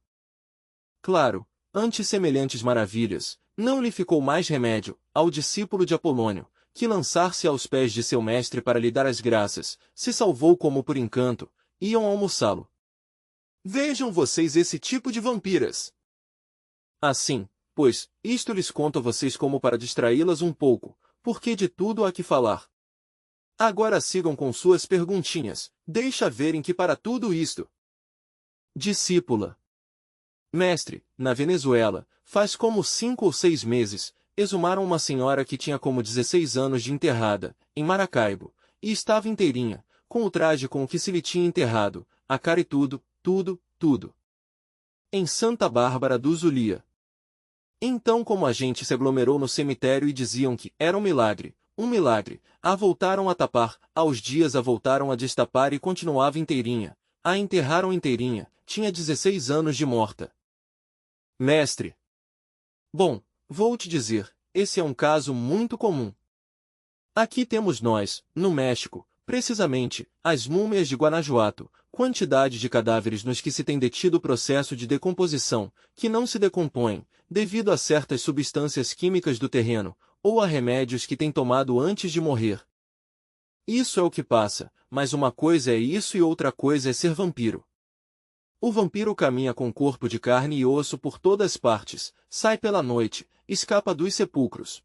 Claro, ante semelhantes maravilhas, não lhe ficou mais remédio, ao discípulo de Apolônio, que lançar-se aos pés de seu mestre para lhe dar as graças, se salvou como por encanto, iam almoçá-lo. Vejam vocês esse tipo de vampiras. Assim, pois, isto lhes conto a vocês como para distraí-las um pouco, porque de tudo há que falar. Agora sigam com suas perguntinhas, deixa verem que para tudo isto. Discípula. Mestre, na Venezuela, faz como 5 ou 6 meses, exumaram uma senhora que tinha como 16 anos de enterrada, em Maracaibo, e estava inteirinha, com o traje com o que se lhe tinha enterrado, a cara e tudo, tudo. Em Santa Bárbara do Zulia. Então como a gente se aglomerou no cemitério e diziam que era um milagre, a voltaram a tapar, aos dias a voltaram a destapar e continuava inteirinha, a enterraram inteirinha, tinha 16 anos de morta. Mestre. Bom, vou te dizer, esse é um caso muito comum. Aqui temos nós, no México, precisamente, as múmias de Guanajuato, quantidade de cadáveres nos que se tem detido o processo de decomposição, que não se decompõem, devido a certas substâncias químicas do terreno, ou a remédios que tem tomado antes de morrer. Isso é o que passa, mas uma coisa é isso e outra coisa é ser vampiro. O vampiro caminha com corpo de carne e osso por todas partes, sai pela noite, escapa dos sepulcros.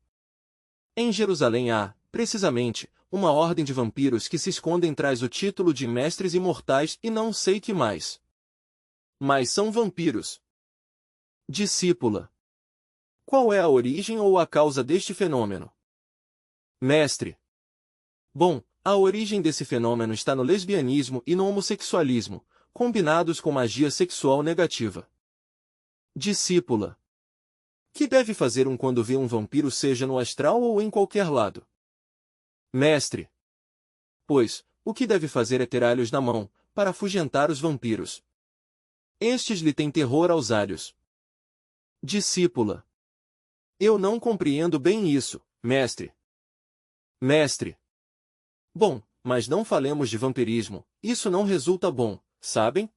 Em Jerusalém há, precisamente, uma ordem de vampiros que se escondem traz o título de mestres imortais e não sei que mais. Mas são vampiros. Discípula. Qual é a origem ou a causa deste fenômeno? Mestre. Bom, a origem desse fenômeno está no lesbianismo e no homossexualismo, combinados com magia sexual negativa. Discípula. Que deve fazer quando vê um vampiro seja no astral ou em qualquer lado? Mestre. Pois, o que deve fazer é ter alhos na mão, para afugentar os vampiros. Estes lhe têm terror aos alhos. Discípula. Eu não compreendo bem isso, mestre. Mestre. Bom, mas não falemos de vampirismo, isso não resulta bom, sabem?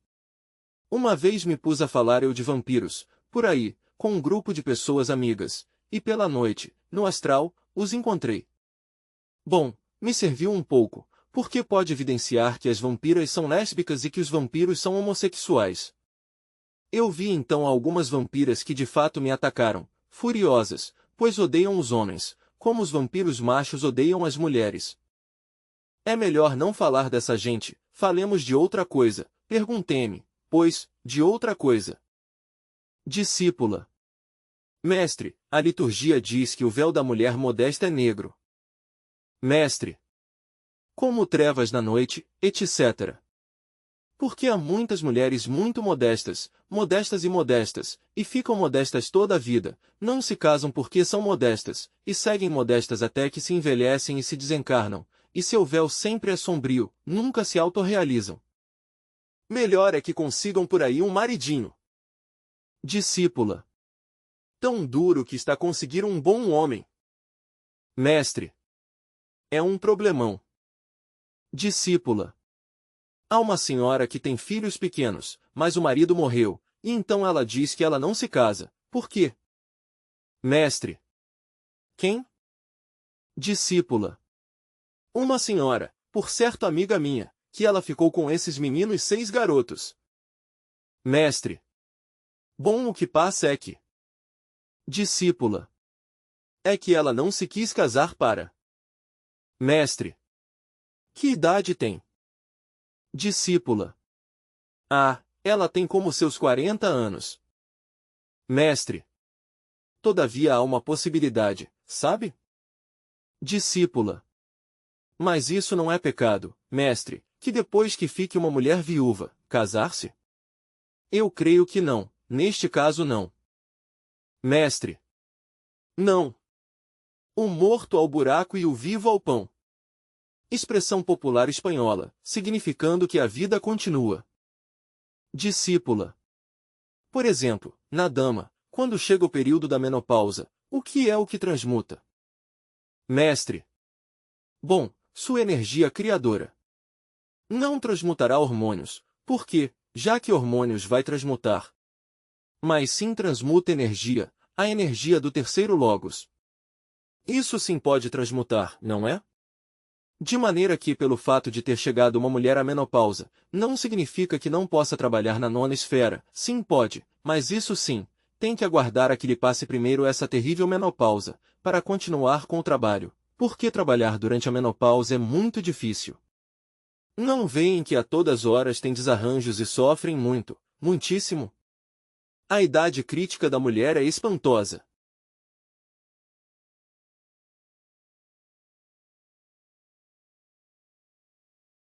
Uma vez me pus a falar eu de vampiros, por aí, com um grupo de pessoas amigas, e pela noite, no astral, os encontrei. Bom, me serviu um pouco, porque pode evidenciar que as vampiras são lésbicas e que os vampiros são homossexuais. Eu vi então algumas vampiras que de fato me atacaram, furiosas, pois odeiam os homens, como os vampiros machos odeiam as mulheres. É melhor não falar dessa gente, falemos de outra coisa, perguntei-me, pois, de outra coisa. Discípula. Mestre, a liturgia diz que o véu da mulher modesta é negro. Mestre. Como trevas na noite, etc. Porque há muitas mulheres muito modestas, e ficam modestas toda a vida, não se casam porque são modestas, e seguem modestas até que se envelhecem e se desencarnam, e seu véu sempre é sombrio, nunca se autorrealizam. Melhor é que consigam por aí um maridinho. Discípula. Tão duro que está a conseguir um bom homem. Mestre. É um problemão. Discípula. Há uma senhora que tem filhos pequenos, mas o marido morreu, e então ela diz que ela não se casa. Por quê? Mestre. Quem? Discípula. Uma senhora, por certo amiga minha, que ela ficou com esses meninos 6 garotos. Mestre. Bom, o que passa é que... Discípula. É que ela não se quis casar para... Mestre. Que idade tem? Discípula. Ah, ela tem como seus 40 anos. Mestre. Todavia há uma possibilidade, sabe? Discípula. Mas isso não é pecado, mestre, que depois que fique uma mulher viúva, casar-se? Eu creio que não, neste caso não. Mestre. Não. O morto ao buraco e o vivo ao pão. Expressão popular espanhola, significando que a vida continua. Discípula. Por exemplo, na dama, quando chega o período da menopausa, o que é o que transmuta? Mestre. Bom, sua energia criadora. Não transmutará hormônios, porque, já que hormônios vai transmutar, mas sim transmuta energia, a energia do terceiro logos. Isso sim pode transmutar, não é? De maneira que, pelo fato de ter chegado uma mulher à menopausa, não significa que não possa trabalhar na nona esfera. Sim pode, mas isso sim, tem que aguardar a que lhe passe primeiro essa terrível menopausa, para continuar com o trabalho, porque trabalhar durante a menopausa é muito difícil. Não veem que a todas horas tem desarranjos e sofrem muito, muitíssimo? A idade crítica da mulher é espantosa.